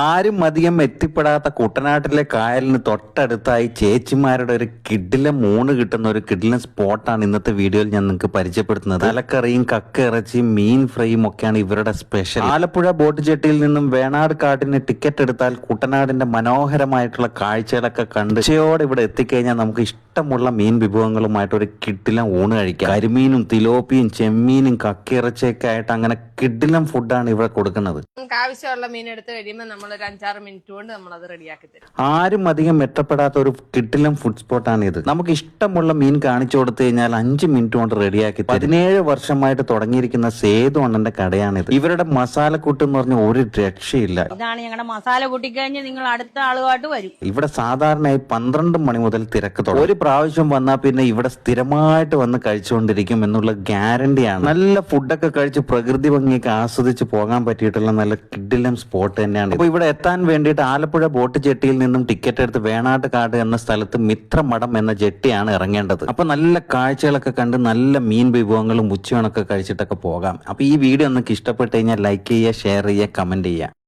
ആരും അധികം എത്തിപ്പെടാത്ത കുട്ടനാട്ടിലെ കായലിന് തൊട്ടടുത്തായി ചേച്ചിമാരുടെ ഒരു കിടിലം മൂണ് കിട്ടുന്ന ഒരു കിടിലം സ്പോട്ടാണ് ഇന്നത്തെ വീഡിയോയിൽ ഞാൻ നിങ്ങൾക്ക് പരിചയപ്പെടുത്തുന്നത്. തലക്കറിയും കക്ക ഇറച്ചിയും മീൻ ഫ്രൈയും ഒക്കെയാണ് ഇവരുടെ സ്പെഷ്യൽ. ആലപ്പുഴ ബോട്ട് ജെട്ടിയിൽ നിന്നും വേണാട് കാട്ടിന് ടിക്കറ്റ് എടുത്താൽ കുട്ടനാടിന്റെ മനോഹരമായിട്ടുള്ള കാഴ്ചകളൊക്കെ കണ്ട് ഉച്ചയോടെ ഇവിടെ എത്തിക്കഴിഞ്ഞാൽ നമുക്ക് ഇഷ്ടമുള്ള മീൻ വിഭവങ്ങളുമായിട്ട് ഒരു കിടിലം ഊണ് കഴിക്കാം. കരിമീനും തിലോപ്പിയും ചെമ്മീനും കക്കയിറച്ചിയൊക്കെ ആയിട്ട് അങ്ങനെ കിടിലം ഫുഡാണ് ഇവിടെ കൊടുക്കുന്നത്. ആവശ്യമുള്ള മീൻ എടുത്ത് കഴിയുമ്പോൾ നമ്മൾ ഒരു 5-6 മിനിറ്റ് കൊണ്ട് നമ്മൾ അത് റെഡിയാക്കി തരും. ആരും അധികം എത്തപ്പെടാത്ത ഒരു കിടിലം ഫുഡ് സ്പോട്ടാണ് ഇത്. നമുക്ക് ഇഷ്ടമുള്ള മീൻ കാണിച്ചു കൊടുത്തു കഴിഞ്ഞാൽ 5 മിനിറ്റ് കൊണ്ട് റെഡിയാക്കി. 17 വർഷമായിട്ട് തുടങ്ങിയിരിക്കുന്ന സേതു അണ്ണന്റെ കടയാണിത്. ഇവരുടെ മസാലക്കൂട്ട് എന്ന് പറഞ്ഞ ഒരു രക്ഷയില്ല. ഇതാണ് ഞങ്ങളുടെ മസാല കൂട്ടിക്കഴിഞ്ഞ് നിങ്ങൾ അടുത്ത ആളുമായിട്ട് വരും. ഇവിടെ സാധാരണയായി 12 മണി മുതൽ തിരക്ക് തുടങ്ങും. ഒരു പ്രാവശ്യം വന്നാൽ പിന്നെ ഇവിടെ സ്ഥിരമായിട്ട് വന്ന് കഴിച്ചുകൊണ്ടിരിക്കും എന്നുള്ള ഗ്യാരണ്ടിയാണ്. നല്ല ഫുഡൊക്കെ കഴിച്ച് പ്രകൃതി ഭംഗിയൊക്കെ ആസ്വദിച്ച് പോകാൻ പറ്റിയിട്ടുള്ള നല്ല കിടിലം സ്പോട്ട് തന്നെയാണ്. അപ്പൊ ഇവിടെ എത്താൻ വേണ്ടിയിട്ട് ആലപ്പുഴ ബോട്ട് ജെട്ടിയിൽ നിന്നും ടിക്കറ്റ് എടുത്ത് വേണാട്ട് കാട് എന്ന സ്ഥലത്ത് മിത്രമഠം എന്ന ജെട്ടിയാണ് ഇറങ്ങേണ്ടത്. അപ്പൊ നല്ല കാഴ്ചകളൊക്കെ കണ്ട് നല്ല മീൻ വിഭവങ്ങളും ഉച്ചയൂണൊക്കെ കഴിച്ചിട്ടൊക്കെ പോകാം. അപ്പൊ ഈ വീഡിയോ നിങ്ങൾക്ക് ഇഷ്ടപ്പെട്ട് കഴിഞ്ഞാൽ ലൈക്ക് ചെയ്യുക, ഷെയർ ചെയ്യുക, കമന്റ് ചെയ്യുക.